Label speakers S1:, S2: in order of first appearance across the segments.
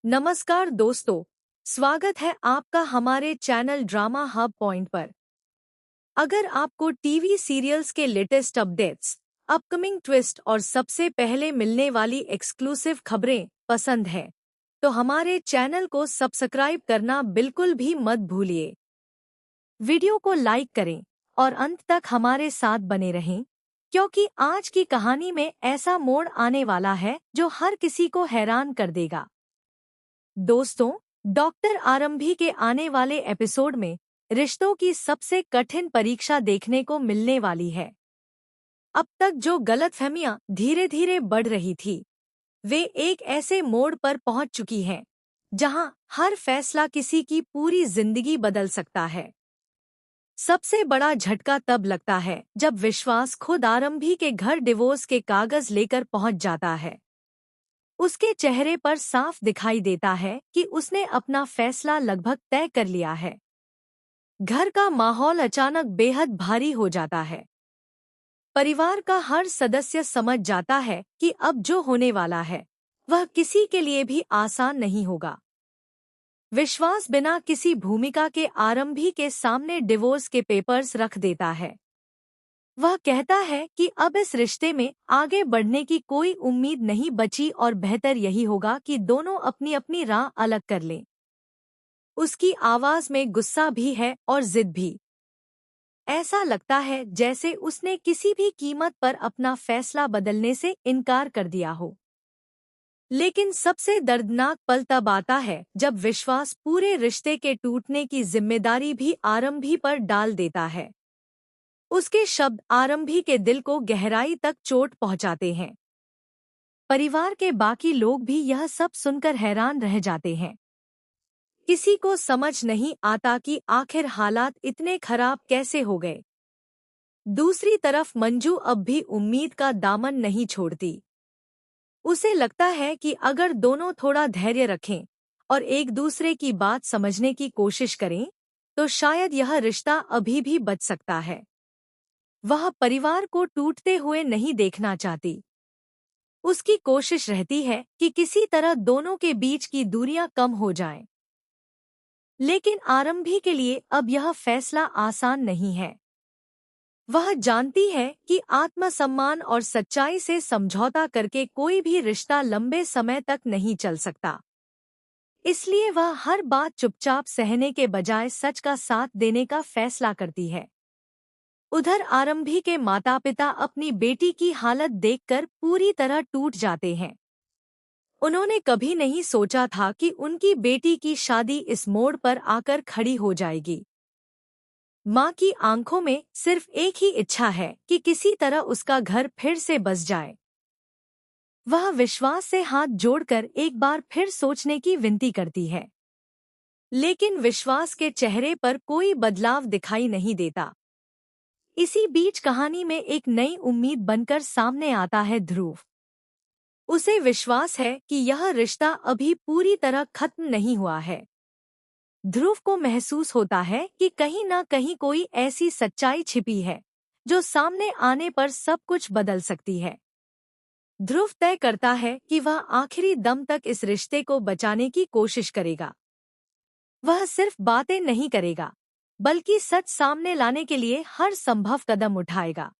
S1: नमस्कार दोस्तों, स्वागत है आपका हमारे चैनल ड्रामा हब पॉइंट पर। अगर आपको टीवी सीरियल्स के लेटेस्ट अपडेट्स, अपकमिंग ट्विस्ट और सबसे पहले मिलने वाली एक्सक्लूसिव खबरें पसंद है, तो हमारे चैनल को सब्सक्राइब करना बिल्कुल भी मत भूलिए। वीडियो को लाइक करें और अंत तक हमारे साथ बने रहें, क्योंकि आज की कहानी में ऐसा मोड़ आने वाला है जो हर किसी को हैरान कर देगा। दोस्तों, डॉक्टर आरंभी के आने वाले एपिसोड में रिश्तों की सबसे कठिन परीक्षा देखने को मिलने वाली है। अब तक जो गलतफहमियां धीरे धीरे बढ़ रही थी, वे एक ऐसे मोड़ पर पहुंच चुकी हैं, जहां हर फैसला किसी की पूरी जिंदगी बदल सकता है। सबसे बड़ा झटका तब लगता है जब विश्वास खुद आरंभी के घर डिवोर्स के कागज लेकर पहुंच जाता है। उसके चेहरे पर साफ दिखाई देता है कि उसने अपना फैसला लगभग तय कर लिया है। घर का माहौल अचानक बेहद भारी हो जाता है। परिवार का हर सदस्य समझ जाता है कि अब जो होने वाला है, वह किसी के लिए भी आसान नहीं होगा। विश्वास बिना किसी भूमिका के आरंभी के सामने डिवोर्स के पेपर्स रख देता है। वह कहता है कि अब इस रिश्ते में आगे बढ़ने की कोई उम्मीद नहीं बची और बेहतर यही होगा कि दोनों अपनी अपनी राह अलग कर लें। उसकी आवाज में गुस्सा भी है और जिद भी। ऐसा लगता है जैसे उसने किसी भी कीमत पर अपना फैसला बदलने से इनकार कर दिया हो। लेकिन सबसे दर्दनाक पल तब आता है जब विश्वास पूरे रिश्ते के टूटने की जिम्मेदारी भी आरंभी पर डाल देता है। उसके शब्द आरंभी के दिल को गहराई तक चोट पहुंचाते हैं। परिवार के बाकी लोग भी यह सब सुनकर हैरान रह जाते हैं। किसी को समझ नहीं आता कि आखिर हालात इतने खराब कैसे हो गए। दूसरी तरफ मंजू अब भी उम्मीद का दामन नहीं छोड़ती। उसे लगता है कि अगर दोनों थोड़ा धैर्य रखें और एक दूसरे की बात समझने की कोशिश करें, तो शायद यह रिश्ता अभी भी बच सकता है। वह परिवार को टूटते हुए नहीं देखना चाहती। उसकी कोशिश रहती है कि किसी तरह दोनों के बीच की दूरियां कम हो जाएं। लेकिन आरंभी के लिए अब यह फैसला आसान नहीं है। वह जानती है कि आत्मसम्मान और सच्चाई से समझौता करके कोई भी रिश्ता लंबे समय तक नहीं चल सकता। इसलिए वह हर बात चुपचाप सहने के बजाय सच का साथ देने का फैसला करती है। उधर आरंभी के माता-पिता अपनी बेटी की हालत देखकर पूरी तरह टूट जाते हैं। उन्होंने कभी नहीं सोचा था कि उनकी बेटी की शादी इस मोड़ पर आकर खड़ी हो जाएगी। माँ की आंखों में सिर्फ एक ही इच्छा है कि किसी तरह उसका घर फिर से बस जाए। वह विश्वास से हाथ जोड़कर एक बार फिर सोचने की विनती करती है, लेकिन विश्वास के चेहरे पर कोई बदलाव दिखाई नहीं देता। इसी बीच कहानी में एक नई उम्मीद बनकर सामने आता है ध्रुव। उसे विश्वास है कि यह रिश्ता अभी पूरी तरह खत्म नहीं हुआ है। ध्रुव को महसूस होता है कि कहीं ना कहीं कोई ऐसी सच्चाई छिपी है जो सामने आने पर सब कुछ बदल सकती है। ध्रुव तय करता है कि वह आखिरी दम तक इस रिश्ते को बचाने की कोशिश करेगा। वह सिर्फ बातें नहीं करेगा, बल्कि सच सामने लाने के लिए हर संभव कदम उठाएगा।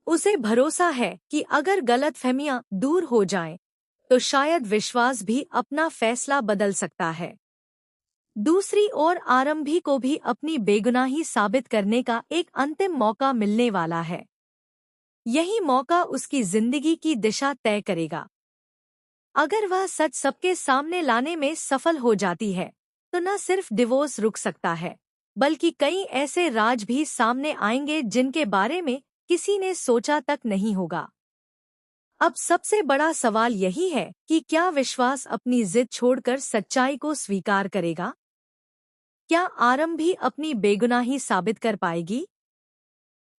S1: उसे भरोसा है कि अगर गलतफहमियां दूर हो जाएं, तो शायद विश्वास भी अपना फैसला बदल सकता है। दूसरी ओर आरंभी को भी अपनी बेगुनाही साबित करने का एक अंतिम मौका मिलने वाला है। यही मौका उसकी जिंदगी की दिशा तय करेगा। अगर वह सच सबके सामने लाने में सफल हो जाती है, तो न सिर्फ डिवोर्स रुक सकता है, बल्कि कई ऐसे राज भी सामने आएंगे जिनके बारे में किसी ने सोचा तक नहीं होगा। अब सबसे बड़ा सवाल यही है कि क्या विश्वास अपनी जिद छोड़कर सच्चाई को स्वीकार करेगा? क्या आरंभी अपनी बेगुनाही साबित कर पाएगी?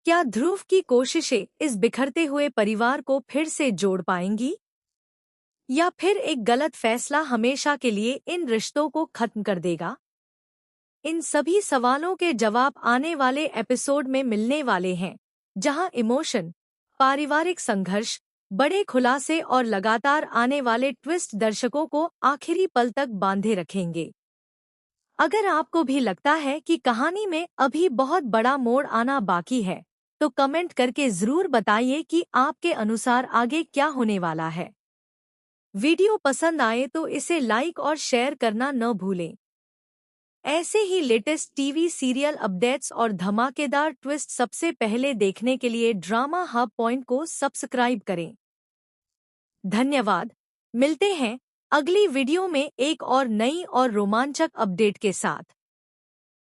S1: क्या ध्रुव की कोशिशें इस बिखरते हुए परिवार को फिर से जोड़ पाएंगी? या फिर एक गलत फैसला हमेशा के लिए इन रिश्तों को खत्म कर देगा? इन सभी सवालों के जवाब आने वाले एपिसोड में मिलने वाले हैं, जहां इमोशन, पारिवारिक संघर्ष बड़े खुलासे और लगातार आने वाले ट्विस्ट दर्शकों को आखिरी पल तक बांधे रखेंगे। अगर आपको भी लगता है कि कहानी में अभी बहुत बड़ा मोड़ आना बाकी है, तो कमेंट करके जरूर बताइए कि आपके अनुसार आगे क्या होने वाला है। वीडियो पसंद आए तो इसे लाइक और शेयर करना न भूलें। ऐसे ही लेटेस्ट टीवी सीरियल अपडेट्स और धमाकेदार ट्विस्ट सबसे पहले देखने के लिए ड्रामा हब पॉइंट को सब्सक्राइब करें। धन्यवाद। मिलते हैं अगली वीडियो में एक और नई और रोमांचक अपडेट के साथ।